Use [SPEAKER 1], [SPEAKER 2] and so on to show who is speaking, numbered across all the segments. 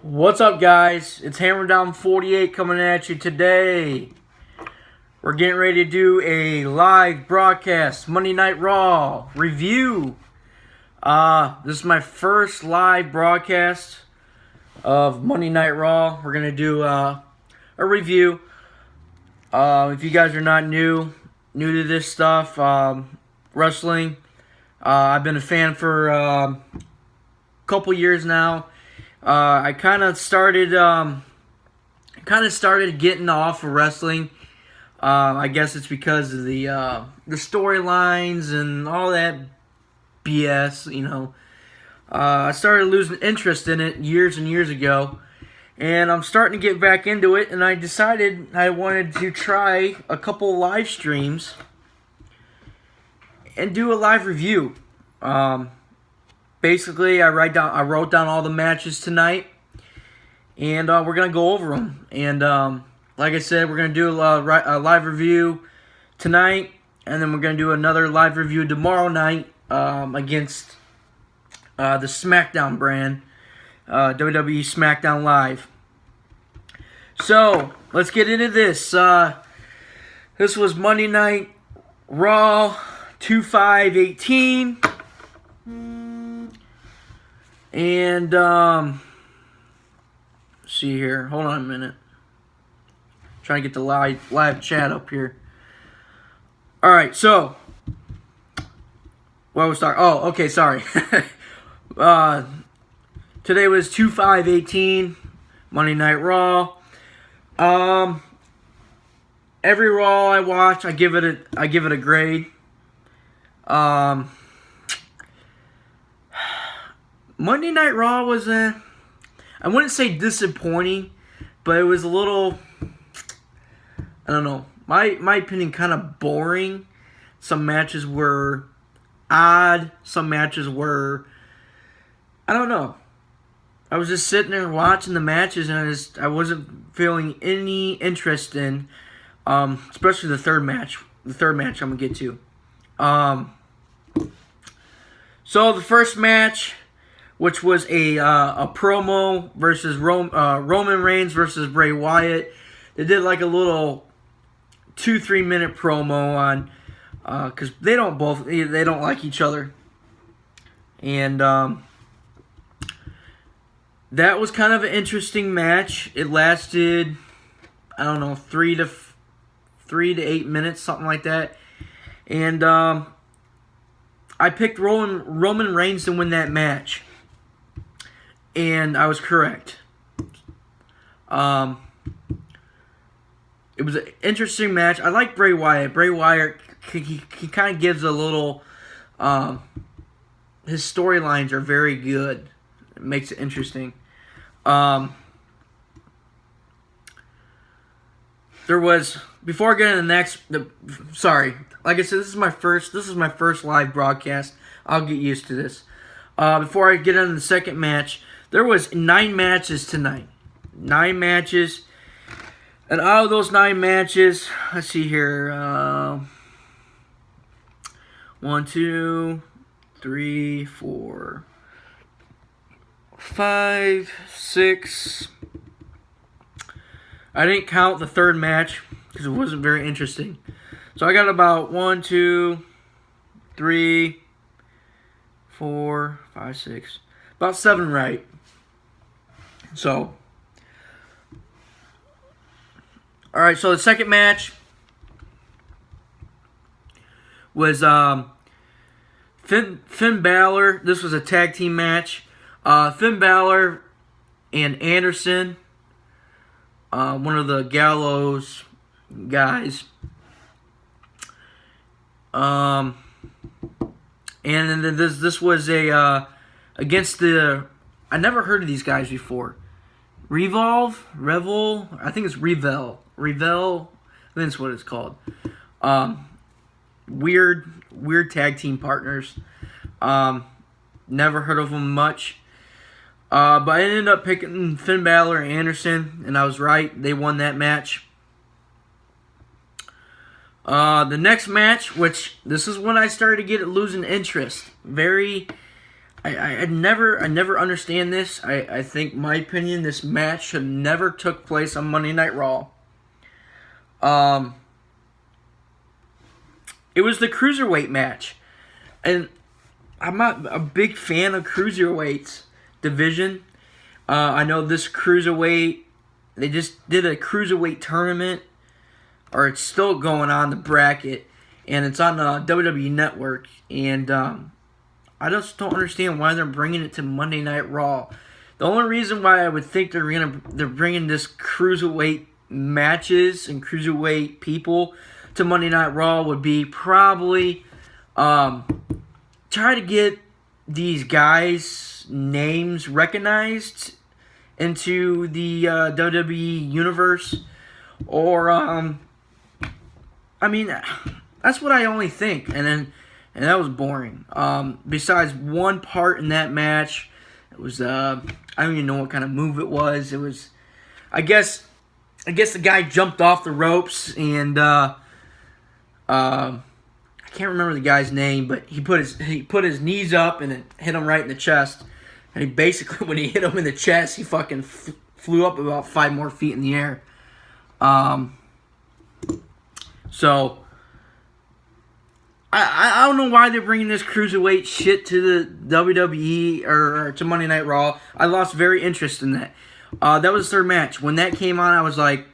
[SPEAKER 1] What's up, guys? It's Hammer Down 48 coming at you today. We're getting ready to do a live broadcast Monday Night Raw review. This is my first live broadcast of Monday Night Raw. We're gonna do a review. If you guys are not new to this stuff, wrestling, I've been a fan for a couple years now. I kind of started getting off of wrestling. I guess it's because of the storylines and all that BS. I started losing interest in it years and years ago, and I'm starting to get back into it. And I decided I wanted to try a couple live streams and do a live review. Basically, I wrote down all the matches tonight, and we're gonna go over them. And like I said, we're gonna do a live review tonight, and then we're gonna do another live review tomorrow night against the SmackDown brand, WWE SmackDown Live. So let's get into this. This was Monday Night Raw 2/5/18. And, see here. Hold on a minute. Trying to get the live chat up here. Alright, so. Where was start? Oh, okay, sorry. Today was 2/5/18. Monday Night Raw. Every Raw I watch, I give it a grade. Monday Night Raw was I wouldn't say disappointing, but it was a little, I don't know, my opinion, kind of boring. Some matches were odd, some matches were, I don't know. I was just sitting there watching the matches, and I wasn't feeling any interest in, especially the third match. The third match I'm going to get to. So the first match, which was a promo versus Roman Reigns versus Bray Wyatt. They did like a little 2-3 minute promo on because they don't like each other, and that was kind of an interesting match. It lasted, I don't know, 3 to 8 minutes, something like that, and I picked Roman Reigns to win that match. And I was correct. It was an interesting match. I like Bray Wyatt. Bray Wyatt, he kind of gives a little... his storylines are very good. It makes it interesting. There was... Before I get into the next... Sorry. Like I said, this is my first live broadcast. I'll get used to this. Before I get into the second match... There was 9 matches tonight. 9 matches. And out of those 9 matches, let's see here. 1, 2, 3, 4, 5, 6. I didn't count the third match because it wasn't very interesting. So I got about 1, 2, 3, 4, 5, 6. About 7 right. So, alright, so the second match was Finn Balor. This was a tag team match. Finn Balor and Anderson, one of the Gallows guys. And then this was against the... I never heard of these guys before. Revel? I think it's Revel. I think that's what it's called. Weird tag team partners. Never heard of them much. But I ended up picking Finn Balor and Anderson, and I was right. They won that match. The next match, which this is when I started to get losing interest. I I never understand this. I think, my opinion, this match should never took place on Monday Night Raw. It was the Cruiserweight match. And I'm not a big fan of Cruiserweights division. I know this Cruiserweight, they just did a Cruiserweight tournament, or it's still going on, the bracket, and it's on the WWE Network. And I just don't understand why they're bringing it to Monday Night Raw. The only reason why I would think they're bringing this Cruiserweight matches and Cruiserweight people to Monday Night Raw would be probably try to get these guys' names recognized into the WWE universe, or I mean, that's what I only think, and that was boring. Besides one part in that match, it was I don't even know what kind of move it was. It was, I guess the guy jumped off the ropes, and I can't remember the guy's name, but he put his knees up and it hit him right in the chest. And he basically, when he hit him in the chest, he fucking flew up about 5 more feet in the air. So I don't know why they're bringing this Cruiserweight shit to the WWE or to Monday Night Raw. I lost very interest in that. That was the third match. When that came on, I was like,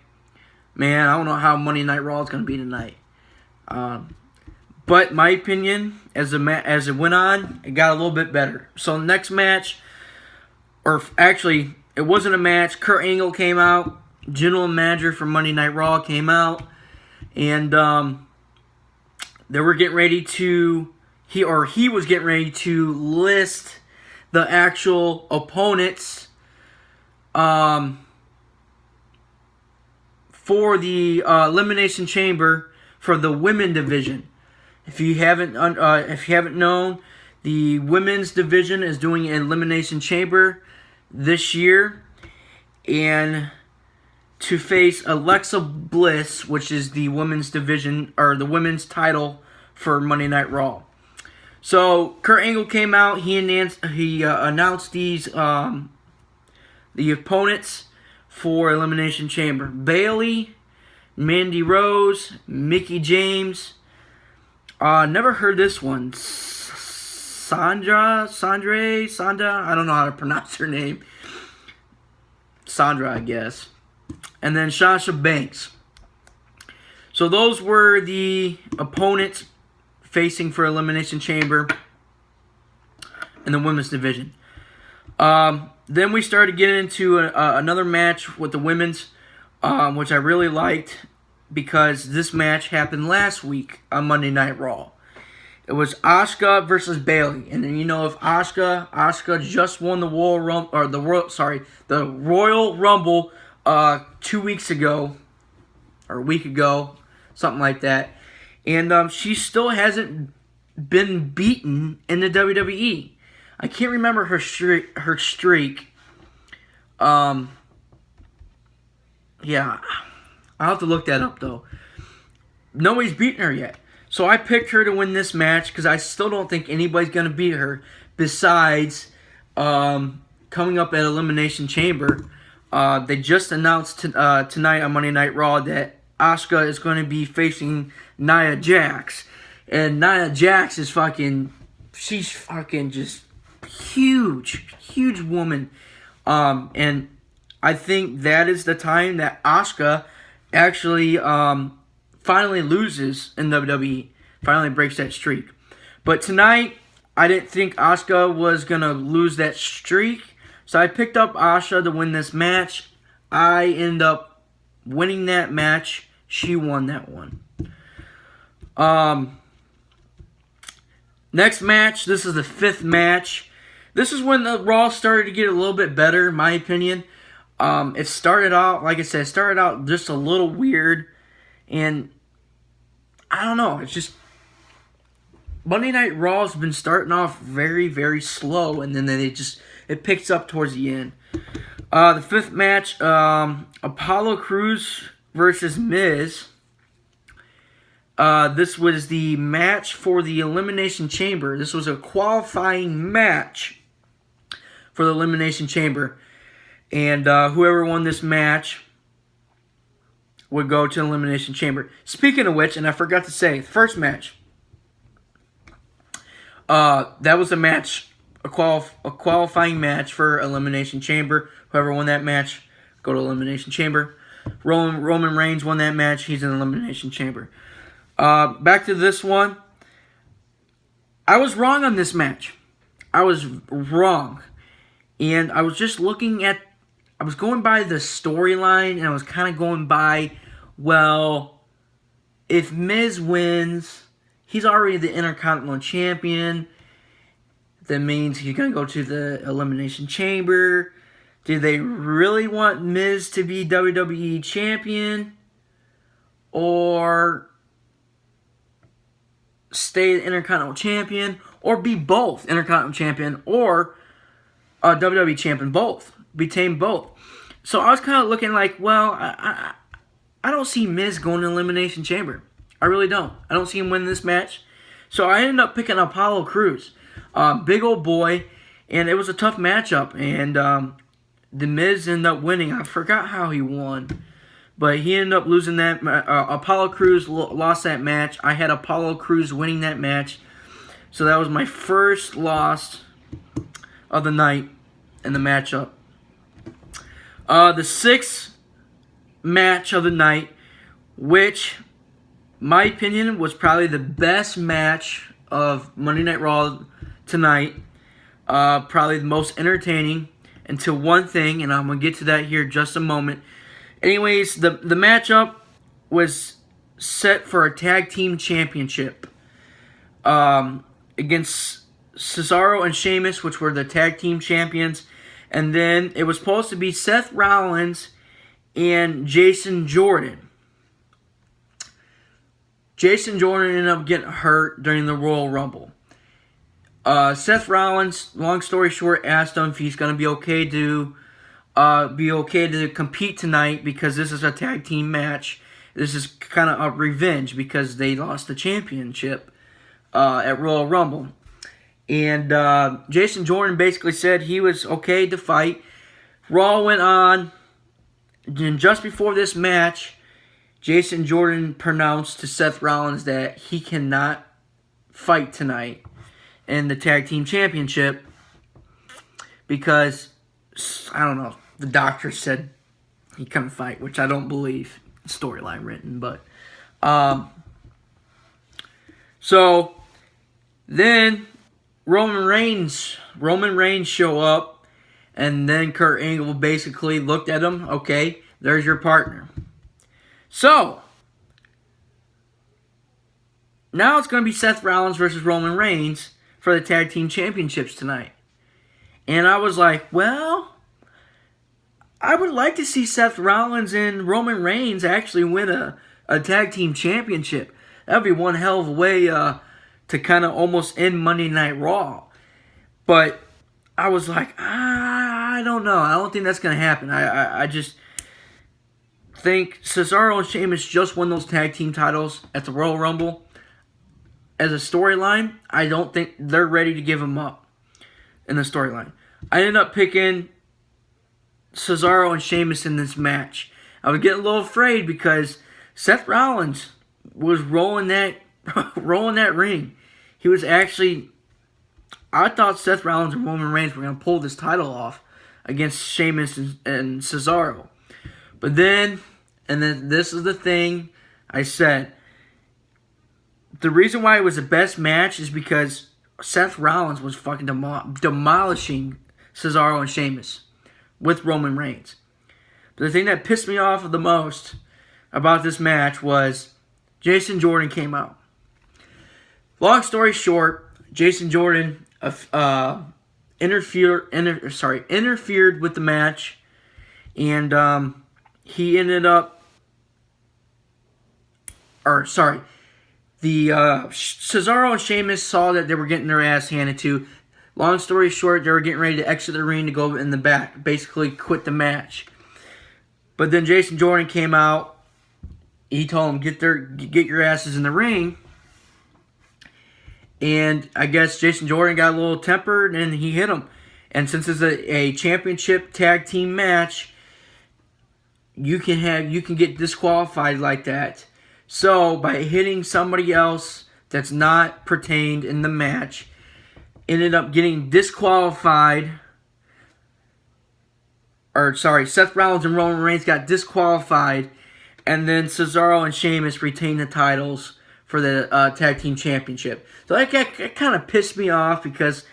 [SPEAKER 1] man, I don't know how Monday Night Raw is going to be tonight. But my opinion, as it went on, it got a little bit better. So next match, or actually, it wasn't a match. Kurt Angle came out. General manager for Monday Night Raw came out, and they were getting ready to he was getting ready to list the actual opponents for the Elimination Chamber for the women division. If you haven't known, the women's division is doing an Elimination Chamber this year, and to face Alexa Bliss, which is the women's division, or the women's title for Monday Night Raw. So Kurt Angle came out. He announced these the opponents for Elimination Chamber: Bayley, Mandy Rose, Mickie James. Never heard this one. Sandra. I don't know how to pronounce her name. Sandra, I guess. And then Sasha Banks. So those were the opponents facing for Elimination Chamber in the women's division. Then we started getting into another match with the women's, which I really liked, because this match happened last week on Monday Night Raw. It was Asuka versus Bayley, and then if Asuka just won the Royal Rumble 2 weeks ago, or a week ago, something like that, and she still hasn't been beaten in the WWE. I can't remember her streak. Yeah, I'll have to look that up though. Nobody's beaten her yet. So I picked her to win this match because I still don't think anybody's going to beat her besides coming up at Elimination Chamber. They just announced tonight on Monday Night Raw that Asuka is going to be facing Nia Jax. And Nia Jax is she's fucking just huge woman. And I think that is the time that Asuka actually finally loses in WWE. Finally breaks that streak. But tonight, I didn't think Asuka was going to lose that streak. So I picked up Asuka to win this match. I ended up winning that match. She won that one. Next match, this is the 5th match. This is when the Raw started to get a little bit better, in my opinion. It started out, like I said, just a little weird. And I don't know, it's just Monday Night Raw's been starting off very, very slow, and then it picks up towards the end. The 5th match, Apollo Crews versus Miz. This was the match for the Elimination Chamber. This was a qualifying match for the Elimination Chamber. And whoever won this match would go to the Elimination Chamber. Speaking of which, and I forgot to say, the first match, that was a match, a qualifying match for Elimination Chamber. Whoever won that match, go to Elimination Chamber. Roman Reigns won that match. He's in Elimination Chamber. Back to this one. I was wrong on this match. I was wrong. And I was just looking at, I was going by the storyline, and I was kind of going by, well, if Miz wins, he's already the Intercontinental Champion. That means he's going to go to the Elimination Chamber. Do they really want Miz to be WWE Champion? Or stay the Intercontinental Champion? Or be both Intercontinental Champion or WWE Champion? Both. Retain both. So I was kind of looking like, well, I don't see Miz going to Elimination Chamber. I really don't. I don't see him winning this match. So I ended up picking Apollo Crews. Big old boy. And it was a tough matchup. And the Miz ended up winning. I forgot how he won. But he ended up losing that. Apollo Crews lost that match. I had Apollo Crews winning that match. So that was my first loss of the night in the matchup. The sixth match of the night, which, my opinion, was probably the best match of Monday Night Raw tonight. Probably the most entertaining until one thing, and I'm going to get to that here in just a moment. Anyways, the matchup was set for a tag team championship against Cesaro and Sheamus, which were the tag team champions. And then it was supposed to be Seth Rollins and Jason Jordan. Jason Jordan ended up getting hurt during the Royal Rumble. Seth Rollins, long story short, asked him if he's going to be okay to compete tonight because this is a tag team match. This is kind of a revenge because they lost the championship at Royal Rumble. And Jason Jordan basically said he was okay to fight. Raw went on. And just before this match, Jason Jordan pronounced to Seth Rollins that he cannot fight tonight in the tag team championship because, I don't know, the doctor said he couldn't fight, which I don't believe. Storyline written, but so then Roman Reigns show up, and then Kurt Angle basically looked at him. Okay, there's your partner. So now it's going to be Seth Rollins versus Roman Reigns for the tag team championships tonight. And I was like, well, I would like to see Seth Rollins and Roman Reigns actually win a tag team championship. That would be one hell of a way to kind of almost end Monday Night Raw. But I was like, I don't know. I don't think that's going to happen. I just think Cesaro and Sheamus just won those tag team titles at the Royal Rumble. As a storyline, I don't think they're ready to give them up in the storyline. I ended up picking Cesaro and Sheamus in this match. I was getting a little afraid because Seth Rollins was rolling that ring. He was actually, I thought Seth Rollins and Roman Reigns were going to pull this title off against Sheamus and Cesaro. But then this is the thing I said. The reason why it was the best match is because Seth Rollins was fucking demolishing Cesaro and Sheamus with Roman Reigns. But the thing that pissed me off the most about this match was Jason Jordan came out. Long story short, Jason Jordan interfered with the match, and he ended up, Cesaro and Sheamus saw that they were getting their ass handed to. Long story short, they were getting ready to exit the ring to go in the back, basically quit the match. But then Jason Jordan came out. He told them, get your asses in the ring. And I guess Jason Jordan got a little tempered and he hit him. And since it's a championship tag team match, you can get disqualified like that. So by hitting somebody else that's not pertained in the match, ended up getting disqualified. Or sorry, Seth Rollins and Roman Reigns got disqualified, and then Cesaro and Sheamus retained the titles for the tag team championship. So that kind of pissed me off because,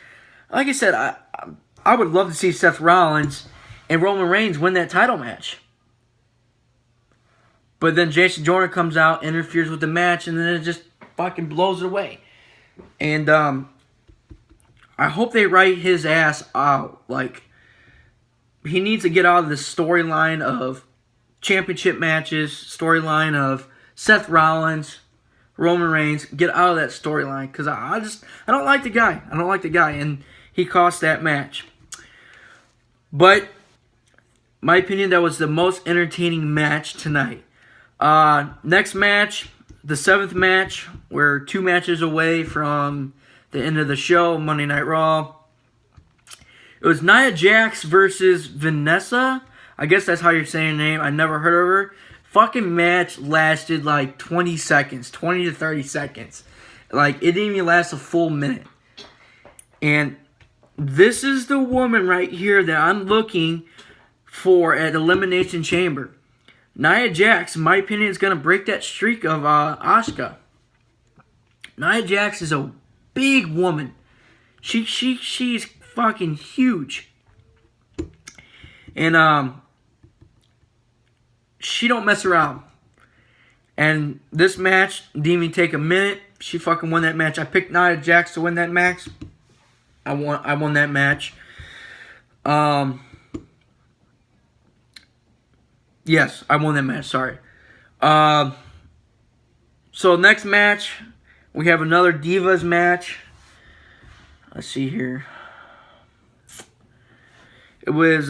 [SPEAKER 1] like I said, I would love to see Seth Rollins and Roman Reigns win that title match. But then Jason Jordan comes out, interferes with the match, and then it just fucking blows it away. And I hope they write his ass out. Like, he needs to get out of the storyline of championship matches, storyline of Seth Rollins, Roman Reigns. Get out of that storyline because I don't like the guy. I don't like the guy, and he cost that match. But my opinion, that was the most entertaining match tonight. Next match, the 7th match. We're 2 matches away from the end of the show, Monday Night Raw. It was Nia Jax versus Vanessa. I guess that's how you're saying her name. I never heard of her. Fucking match lasted like 20 seconds, 20 to 30 seconds. Like, it didn't even last a full minute. And this is the woman right here that I'm looking for at Elimination Chamber. Nia Jax, in my opinion, is going to break that streak of Asuka. Nia Jax is a big woman. She's fucking huge. And she don't mess around. And this match didn't even take a minute. She fucking won that match. I picked Nia Jax to win that match. I won that match. Yes, I won that match, sorry. So next match, we have another Divas match. Let's see here. It was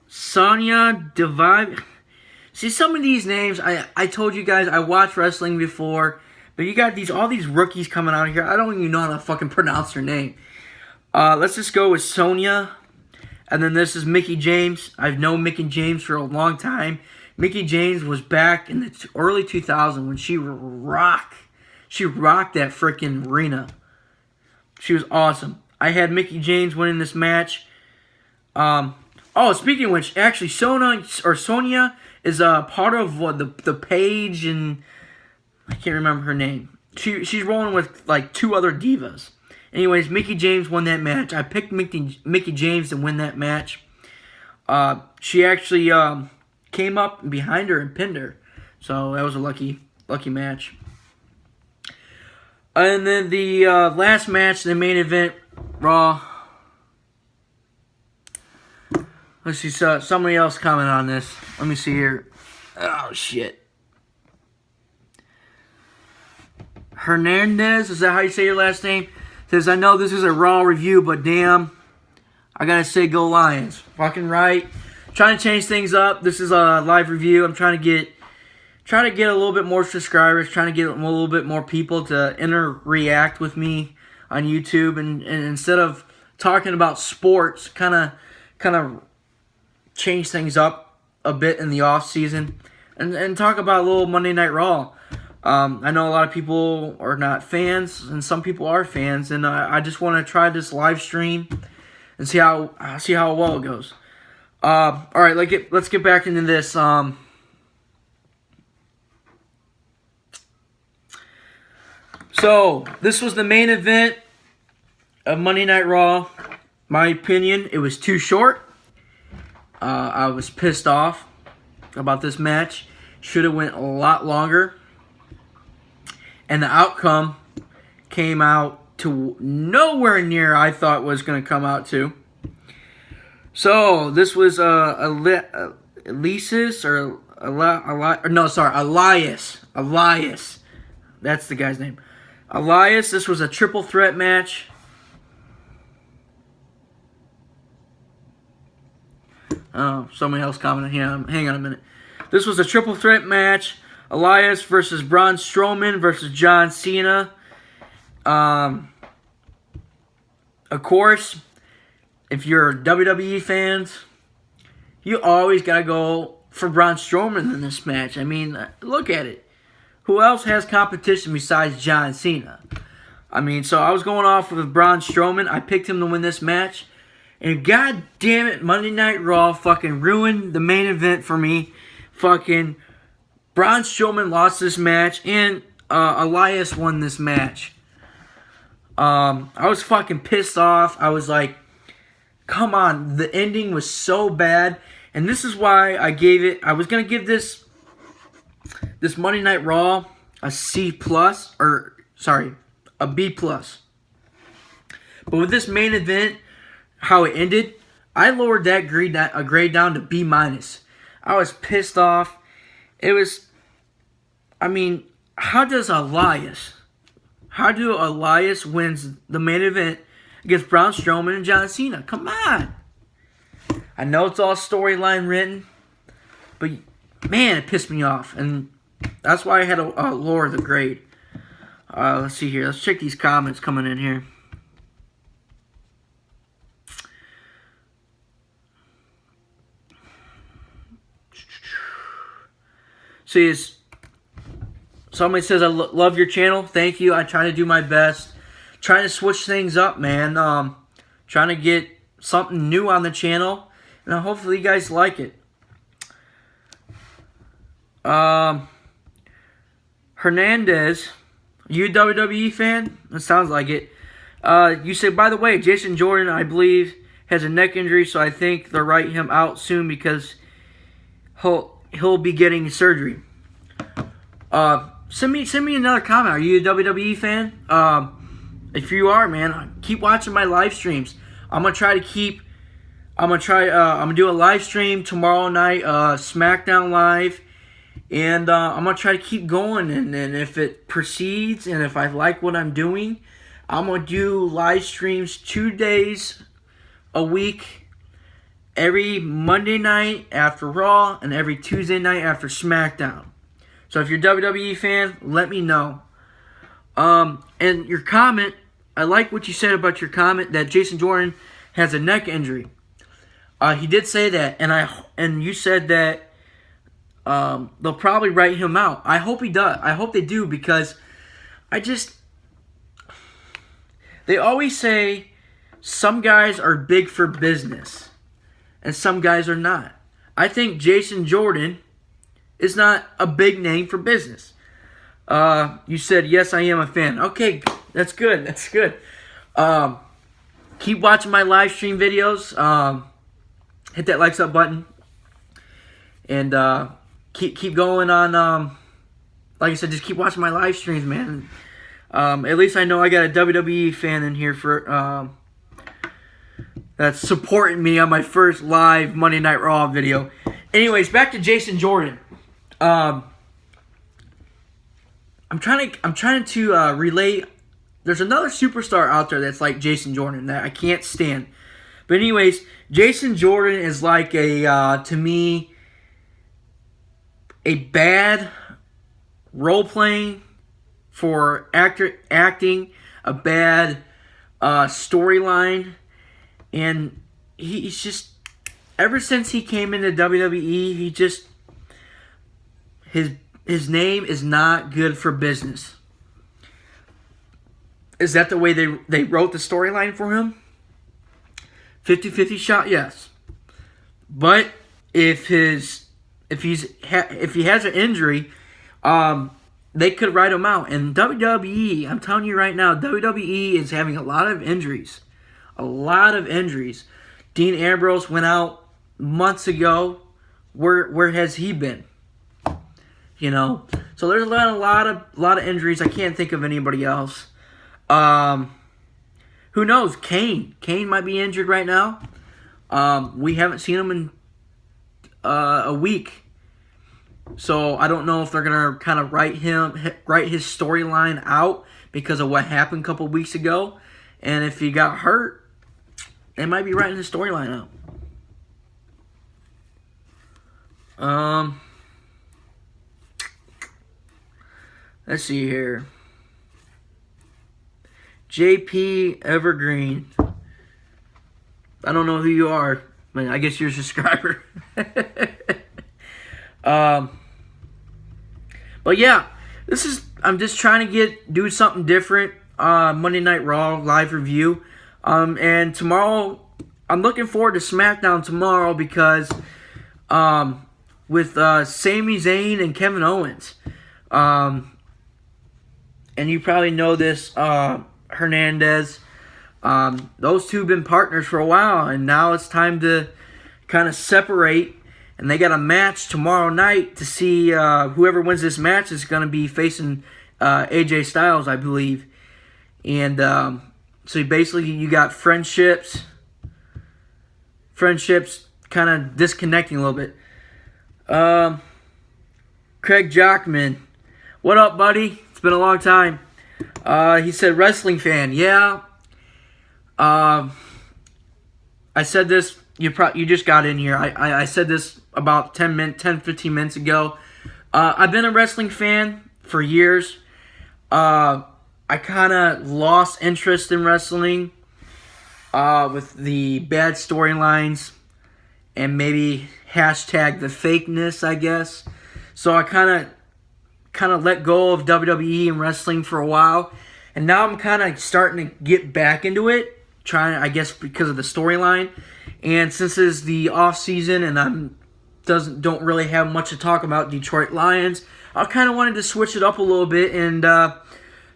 [SPEAKER 1] Sonya Devine. See, some of these names, I told you guys I watched wrestling before, but you got all these rookies coming out here. I don't even know how to fucking pronounce their name. Let's just go with Sonya. And then this is Mickie James. I've known Mickie James for a long time. Mickie James was back in the early 2000s when she rocked. She rocked that freaking arena. She was awesome. I had Mickie James winning this match. Speaking of which, actually, Sonya is a part of the Page, and I can't remember her name. She's rolling with like 2 other divas. Anyways, Mickie James won that match. I picked Mickie James to win that match. She actually came up behind her and pinned her. So that was a lucky match. And then the last match, the main event, Raw. Let's see, somebody else comment on this. Let me see here. Oh, shit. Hernandez, is that how you say your last name? Says, I know this is a Raw review, but damn, I gotta say go Lions. Fucking right. Trying to change things up. This is a live review. I'm trying to get a little bit more subscribers, trying to get a little bit more people to interact with me on YouTube, and instead of talking about sports, kind of change things up a bit in the off season, and talk about a little Monday Night Raw. I know a lot of people are not fans, and some people are fans, and I just want to try this live stream and see how well it goes. All right, let's get back into this. So this was the main event of Monday Night Raw. My opinion, it was too short. I was pissed off about this match. Should have went a lot longer. And the outcome came out to nowhere near I thought was going to come out to. So this was Elias. That's the guy's name. Elias. This was a triple threat match. Oh, somebody else commented. Hang on a minute. This was a triple threat match. Elias versus Braun Strowman versus John Cena. Of course, if you're WWE fans, you always got to go for Braun Strowman in this match. I mean, look at it. Who else has competition besides John Cena? I mean, so I was going off with Braun Strowman. I picked him to win this match. And god damn it, Monday Night Raw fucking ruined the main event for me. Fucking Braun Strowman lost this match, and Elias won this match. I was fucking pissed off. I was like, come on. The ending was so bad. And this is why I gave it... I was going to give this Monday Night Raw a C+, or, sorry, a B+. But with this main event, how it ended, I lowered that grade down to B-. I was pissed off. It was... I mean, how do Elias wins the main event against Braun Strowman and John Cena? Come on. I know it's all storyline written, but man, it pissed me off. And that's why I had to lower the grade. Let's see here. Let's check these comments coming in here. See, somebody says, I love your channel. Thank you. I try to do my best. Trying to switch things up, man. Trying to get something new on the channel. And hopefully you guys like it. Hernandez, you a WWE fan? That sounds like it. You say, by the way, Jason Jordan, I believe, has a neck injury, so I think they'll write him out soon because he'll be getting surgery. Send me another comment. Are you a WWE fan? If you are, man, keep watching my live streams. I'm gonna do a live stream tomorrow night, SmackDown Live, and I'm gonna try to keep going. And if it proceeds, and if I like what I'm doing, I'm gonna do live streams 2 days a week. Every Monday night after Raw and every Tuesday night after SmackDown. So if you're a WWE fan, let me know. And your comment, I like what you said about your comment that Jason Jordan has a neck injury. He did say that, and you said that they'll probably write him out. I hope he does. I hope they do, because they always say some guys are big for business. And some guys are not. I think Jason Jordan is not a big name for business. You said, yes, I am a fan. Okay, that's good. That's good. Keep watching my live stream videos. Hit that likes up button. And keep going on. Like I said, just keep watching my live streams, man. At least I know I got a WWE fan in here for... that's supporting me on my first live Monday Night Raw video. Anyways, back to Jason Jordan. I'm trying to relate. There's another superstar out there that's like Jason Jordan that I can't stand. But anyways, Jason Jordan is like to me, a bad role playing for acting, a bad storyline. And he's just, ever since he came into WWE, he just, his name is not good for business. Is that the way they wrote the storyline for him? 50-50 shot, yes. But if he has an injury, they could write him out. And WWE, I'm telling you right now, WWE is having a lot of injuries. A lot of injuries. Dean Ambrose went out months ago. Where has he been? You know, so there's a lot of injuries. I can't think of anybody else. Who knows? Kane might be injured right now. We haven't seen him in a week, so I don't know if they're gonna kind of write his storyline out because of what happened a couple weeks ago, and if he got hurt. They might be writing his storyline out. Let's see here. JP Evergreen. I don't know who you are, but I guess you're a subscriber. But yeah, I'm just trying to do something different. Monday Night Raw live review. And tomorrow, I'm looking forward to SmackDown tomorrow because with Sami Zayn and Kevin Owens. And you probably know this, Hernandez. Those two have been partners for a while, and now it's time to kind of separate. And they got a match tomorrow night to see whoever wins this match is going to be facing AJ Styles, I believe. And so basically you got friendships kind of disconnecting a little bit. Craig Jockman, what up, buddy? It's been a long time. He said, wrestling fan. Yeah. I said this, you just got in here. I said this about 15 minutes ago. I've been a wrestling fan for years. I kind of lost interest in wrestling with the bad storylines and maybe hashtag the fakeness, I guess. So I kind of let go of WWE and wrestling for a while. And now I'm kind of starting to get back into it. Trying, I guess, because of the storyline, and since it's the off season and don't really have much to talk about Detroit Lions, I kind of wanted to switch it up a little bit and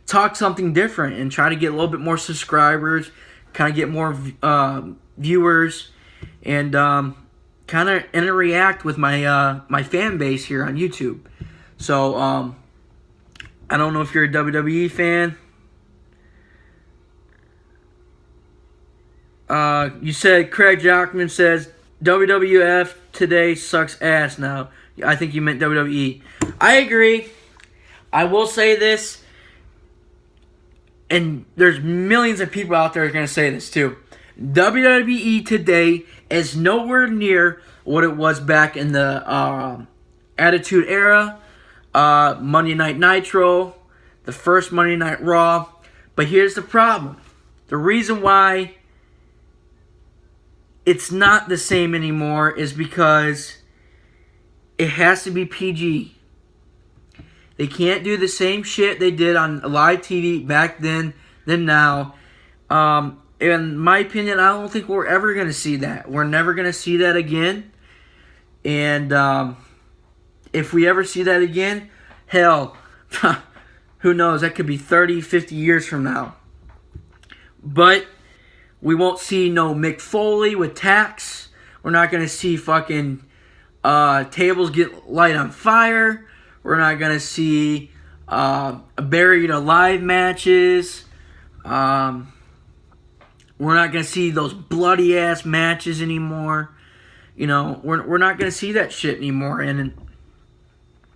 [SPEAKER 1] talk something different and try to get a little bit more subscribers, kind of get more viewers, and kind of interact with my fan base here on YouTube. So I don't know if you're a WWE fan. You said Craig Jockman says WWF today sucks ass now. I think you meant WWE. I agree. I will say this, and there's millions of people out there who are going to say this too. WWE today is nowhere near what it was back in the Attitude Era, Monday Night Nitro, the first Monday Night Raw. But here's the problem. The reason why it's not the same anymore is because it has to be PG. They can't do the same shit they did on live TV back then than now. In my opinion, I don't think we're ever going to see that. We're never going to see that again. And if we ever see that again, hell, who knows? That could be 30, 50 years from now. But we won't see no Mick Foley with tacks. We're not going to see fucking tables get light on fire. We're not going to see buried alive matches. We're not going to see those bloody ass matches anymore. You know, we're not going to see that shit anymore. And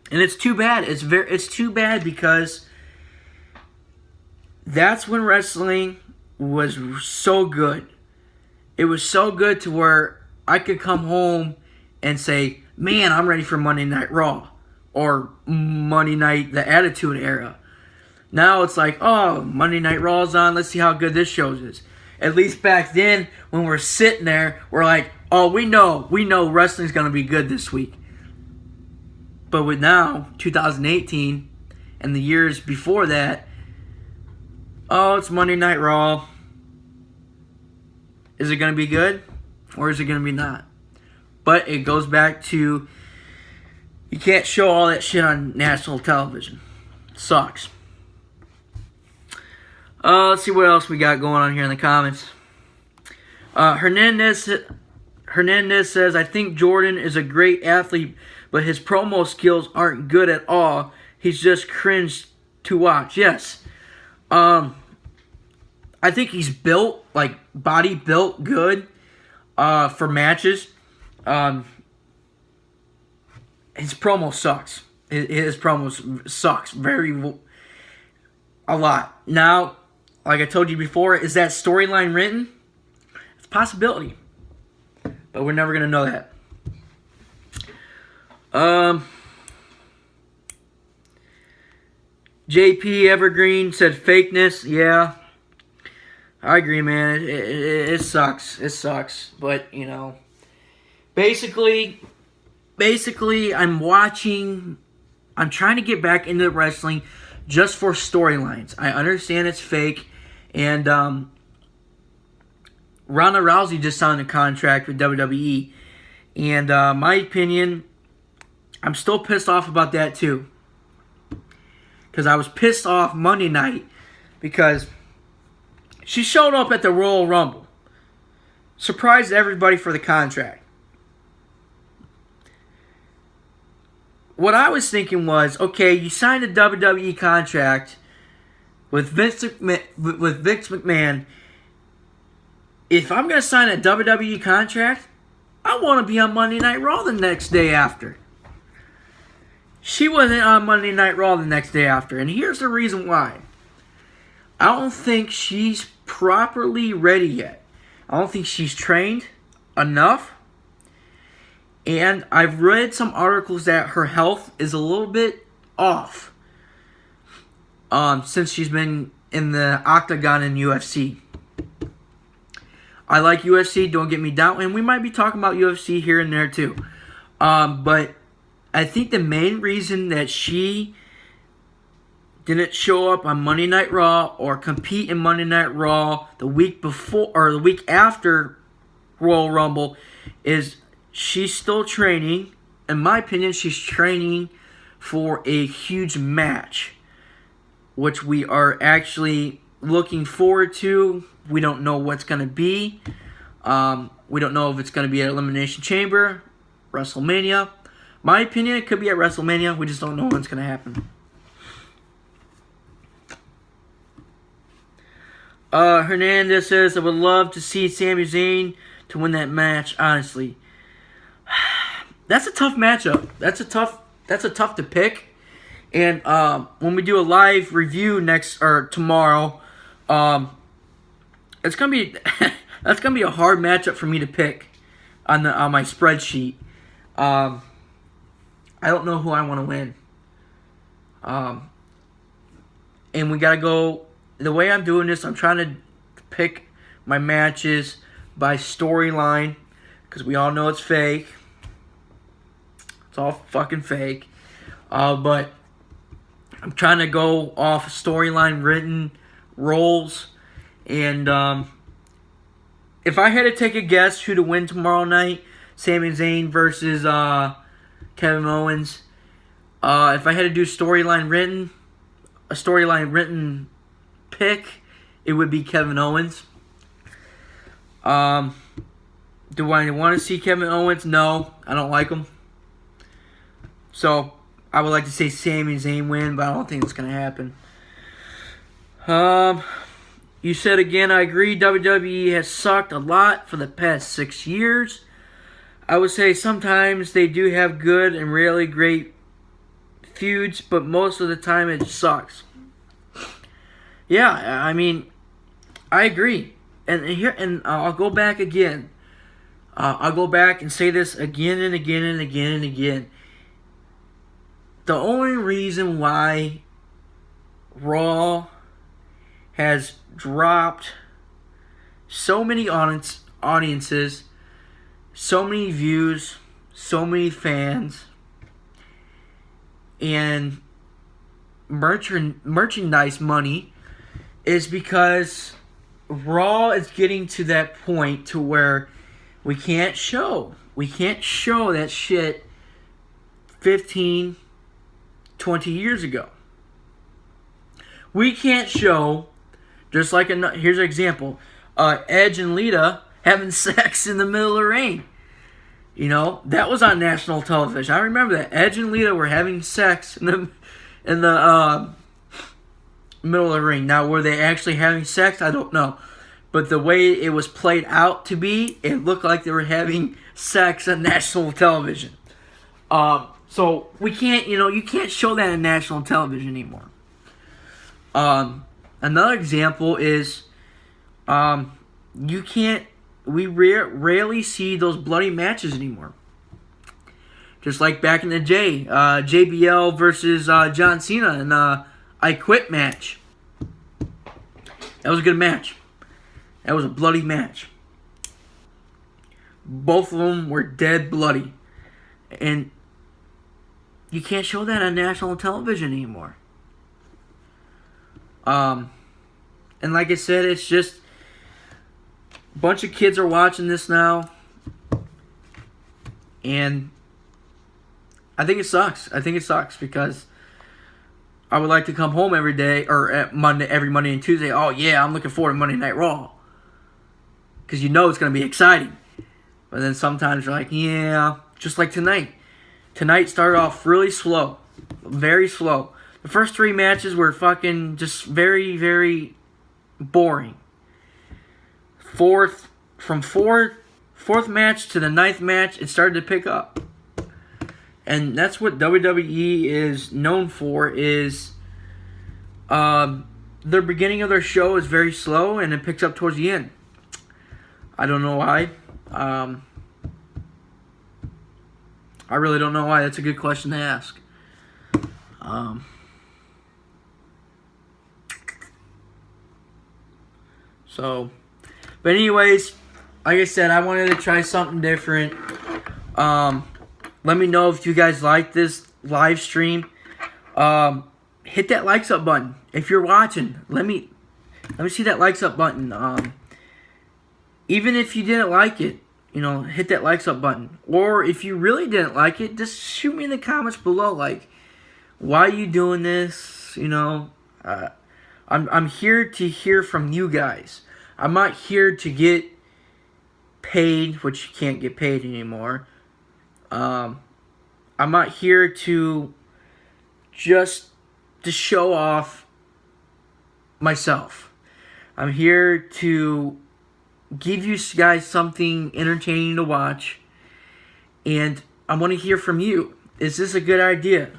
[SPEAKER 1] it's too bad. It's too bad because that's when wrestling was so good. It was so good to where I could come home and say, man, I'm ready for Monday Night Raw or Monday Night, the Attitude Era. Now it's like, oh, Monday Night Raw's on. Let's see how good this show is. At least back then, when we're sitting there, we're like, oh, we know wrestling's going to be good this week. But with now, 2018, and the years before that, oh, it's Monday Night Raw. Is it going to be good? Or is it going to be not? But it goes back to, you can't show all that shit on national television. It sucks. Let's see what else we got going on here in the comments. Hernandez says, I think Jordan is a great athlete, but his promo skills aren't good at all. He's just cringe to watch. Yes. I think he's built, like, body built good for matches. His promo sucks. His promo sucks a lot. Now, like I told you before, is that storyline written? It's a possibility. But we're never going to know that. JP Evergreen said fakeness. Yeah. I agree, man. It sucks. It sucks. But, you know, basically, I'm trying to get back into wrestling just for storylines. I understand it's fake. And Ronda Rousey just signed a contract with WWE. And my opinion, I'm still pissed off about that too. Because I was pissed off Monday night because she showed up at the Royal Rumble. Surprised everybody for the contract. What I was thinking was, okay, you signed a WWE contract with Vince McMahon. If I'm going to sign a WWE contract, I want to be on Monday Night Raw the next day after. She wasn't on Monday Night Raw the next day after. And here's the reason why. I don't think she's properly ready yet. I don't think she's trained enough. And I've read some articles that her health is a little bit off. Since she's been in the octagon in UFC. I like UFC, don't get me down. And we might be talking about UFC here and there too. But I think the main reason that she didn't show up on Monday Night Raw or compete in Monday Night Raw the week before or the week after Royal Rumble is she's still training. In my opinion, she's training for a huge match, which we are actually looking forward to. We don't know what's going to be. We don't know if it's going to be at Elimination Chamber, WrestleMania. My opinion, it could be at WrestleMania. We just don't know when it's going to happen. Hernandez says, I would love to see Sami Zayn to win that match, honestly. That's a tough matchup. That's a tough to pick. And when we do a live review tomorrow, it's gonna be that's gonna be a hard matchup for me to pick on my spreadsheet. I don't know who I want to win. And we gotta go. The way I'm doing this, I'm trying to pick my matches by storyline because we all know it's fake. It's all fucking fake. But I'm trying to go off storyline written roles. And if I had to take a guess who to win tomorrow night, Sami Zayn versus Kevin Owens. If I had to do a storyline written pick, it would be Kevin Owens. Do I want to see Kevin Owens? No, I don't like him. So I would like to say Sami Zayn win, but I don't think it's going to happen. You said again, I agree, WWE has sucked a lot for the past 6 years. I would say sometimes they do have good and rarely great feuds, but most of the time it sucks. Yeah, I mean, I agree. And I'll go back again. I'll go back and say this again and again and again and again. The only reason why Raw has dropped so many audiences, so many views, so many fans, and merchandise money is because Raw is getting to that point to where we can't show that shit 15, 20 years ago. We can't show, just like, here's an example, Edge and Lita having sex in the middle of the ring. You know, that was on national television. I remember that. Edge and Lita were having sex in the middle of the ring. Now, were they actually having sex? I don't know. But the way it was played out to be, it looked like they were having sex on national television. So we can't, you can't show that on national television anymore. Another example is, we rarely see those bloody matches anymore. Just like back in the day, JBL versus John Cena in the I Quit match. That was a good match. That was a bloody match. Both of them were dead bloody. And you can't show that on national television anymore. And like I said, it's just a bunch of kids are watching this now. And I think it sucks. I think it sucks because I would like to come home every day, or every Monday and Tuesday. Oh yeah, I'm looking forward to Monday Night Raw. Because you know it's going to be exciting. But then sometimes you're like, yeah, just like tonight. Tonight started off really slow. Very slow. The first 3 matches were fucking just very, very boring. Fourth match to the 9th match, it started to pick up. And that's what WWE is known for, is their beginning of their show is very slow and it picks up towards the end. I don't know why. I really don't know why. That's a good question to ask. But anyways, like I said, I wanted to try something different. Let me know if you guys like this live stream. Hit that likes up button if you're watching. Let me see that likes up button. Even if you didn't like it, hit that likes up button. Or if you really didn't like it, just shoot me in the comments below. Like, why are you doing this? I'm here to hear from you guys. I'm not here to get paid, which you can't get paid anymore. I'm not here to just to show off myself. I'm here to give you guys something entertaining to watch, and I want to hear from you. Is this a good idea?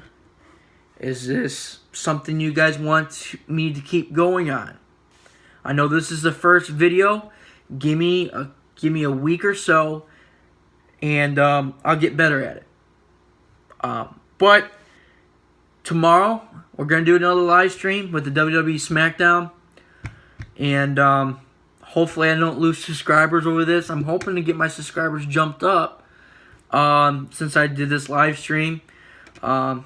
[SPEAKER 1] Is this something you guys want me to keep going on? I know this is the first video. Give me a week or so, and I'll get better at it. But tomorrow we're gonna do another live stream with the WWE SmackDown, and hopefully I don't lose subscribers over this. I'm hoping to get my subscribers jumped up since I did this live stream. I'm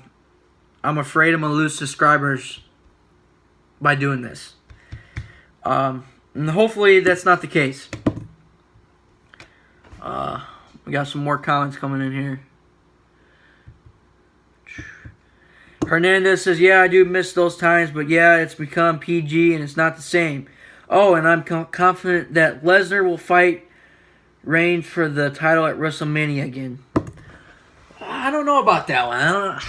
[SPEAKER 1] afraid I'm gonna lose subscribers by doing this. And hopefully that's not the case. We got some more comments coming in here. Hernandez says, yeah, I do miss those times, but yeah, it's become PG and it's not the same. Oh, and I'm confident that Lesnar will fight Reigns for the title at WrestleMania again. I don't know about that one.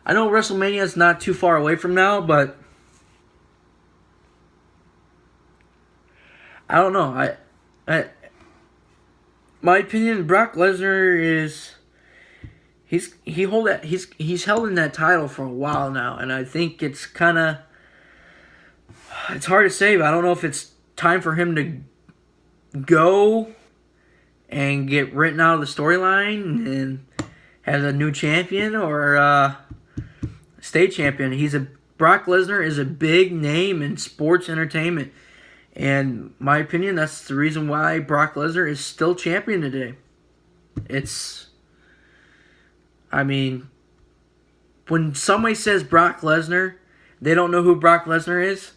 [SPEAKER 1] I know WrestleMania is not too far away from now, but I don't know. My opinion, Brock Lesnar is he's held in that title for a while now, and I think it's hard to say, but I don't know if it's time for him to go and get written out of the storyline and has a new champion, or stay champion. Brock Lesnar is a big name in sports entertainment. And my opinion, that's the reason why Brock Lesnar is still champion today. When somebody says Brock Lesnar, they don't know who Brock Lesnar is,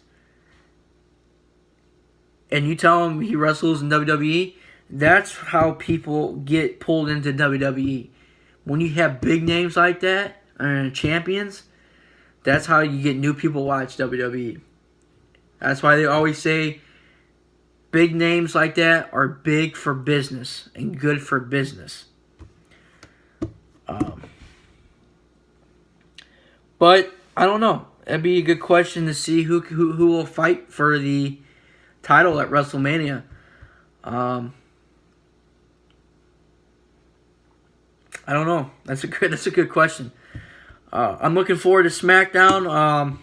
[SPEAKER 1] and you tell them he wrestles in WWE, that's how people get pulled into WWE. When you have big names like that, and champions, that's how you get new people watch WWE. That's why they always say big names like that are big for business and good for business. But I don't know. That'd be a good question to see who will fight for the title at WrestleMania. I don't know. That's a good question. I'm looking forward to SmackDown.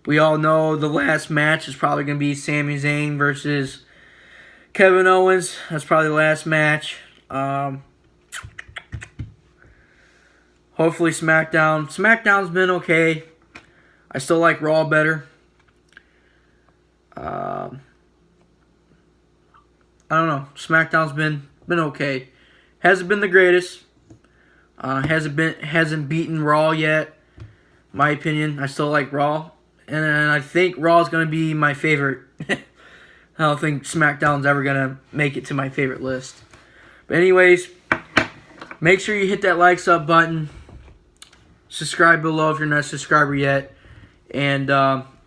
[SPEAKER 1] We all know the last match is probably going to be Sami Zayn versus Kevin Owens. That's probably the last match. Hopefully SmackDown. SmackDown's been okay. I still like Raw better. I don't know. SmackDown's been okay. Hasn't been the greatest. Hasn't beaten Raw yet. My opinion, I still like Raw, and I think Raw is gonna be my favorite. I don't think SmackDown's ever gonna make it to my favorite list. But anyways, make sure you hit that like sub button. Subscribe below if you're not a subscriber yet, and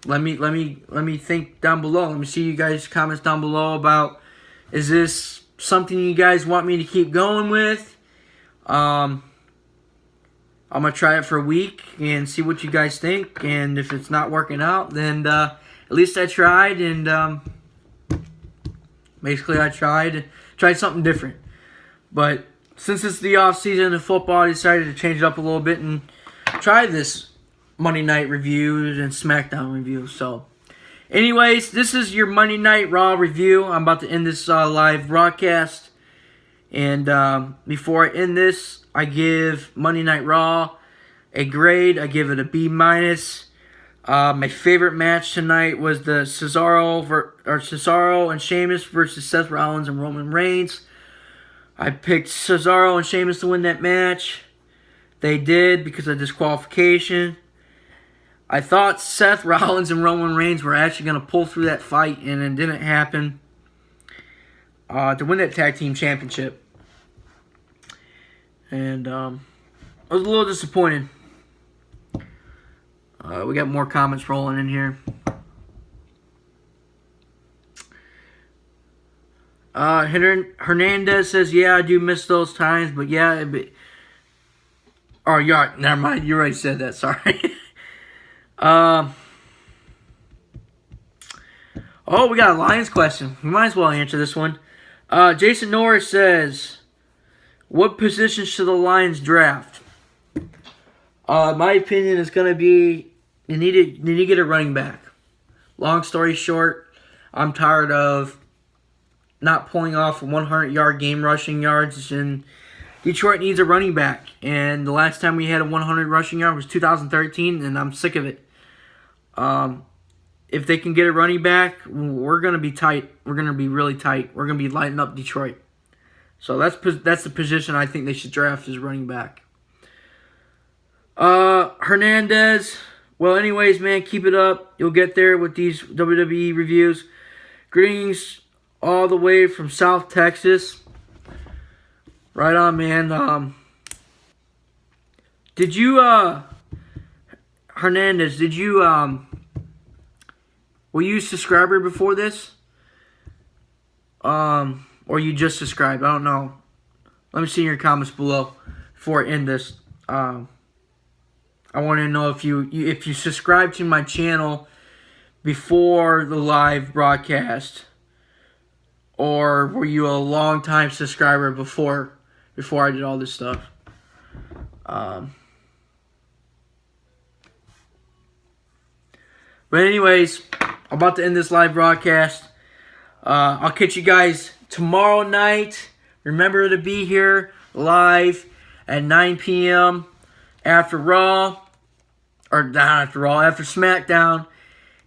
[SPEAKER 1] let me think down below. Let me see you guys' comments down below about, is this something you guys want me to keep going with? I'm gonna try it for a week and see what you guys think. And if it's not working out, then at least I tried. And basically, I tried something different. But since it's the off season of football, I decided to change it up a little bit and try this Monday Night reviews and SmackDown review. So, anyways, this is your Monday Night Raw review. I'm about to end this live broadcast. And before I end this, I give Monday Night Raw a grade. I give it a B-. My favorite match tonight was the Cesaro and Sheamus versus Seth Rollins and Roman Reigns. I picked Cesaro and Sheamus to win that match. They did because of disqualification. I thought Seth Rollins and Roman Reigns were actually going to pull through that fight, and it didn't happen to win that tag team championship. And I was a little disappointed. We got more comments rolling in here. Hernandez says, yeah, I do miss those times, but yeah. Oh, yeah, never mind. You already said that. Sorry. Oh, we got a Lions question. We might as well answer this one. Jason Norris says, what position should the Lions draft? My opinion is going to be, you need to get a running back. Long story short, I'm tired of not pulling off 100-yard game rushing yards, and Detroit needs a running back. And the last time we had a 100 rushing yard was 2013, and I'm sick of it. If they can get a running back, we're going to be tight. We're going to be really tight. We're going to be lighting up Detroit. So that's the position I think they should draft, is running back. Hernandez. Well, anyways, man, keep it up. You'll get there with these WWE reviews. Greetings all the way from South Texas. Right on, man. Did you, Hernandez, did you, were you a subscriber before this? Or you just subscribed? I don't know. Let me see in your comments below before I end this. I want to know if you subscribed to my channel before the live broadcast, or were you a long-time subscriber before I did all this stuff. But anyways, I'm about to end this live broadcast. I'll catch you guys tomorrow night. Remember to be here live at 9 p.m. after Raw. Or not after Raw, after SmackDown.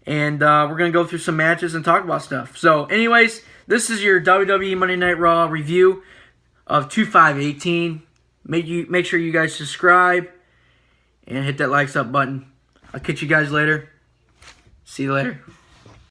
[SPEAKER 1] And we're going to go through some matches and talk about stuff. So anyways, this is your WWE Monday Night Raw review of 2518. Make sure you guys subscribe and hit that likes up button. I'll catch you guys later. See you later.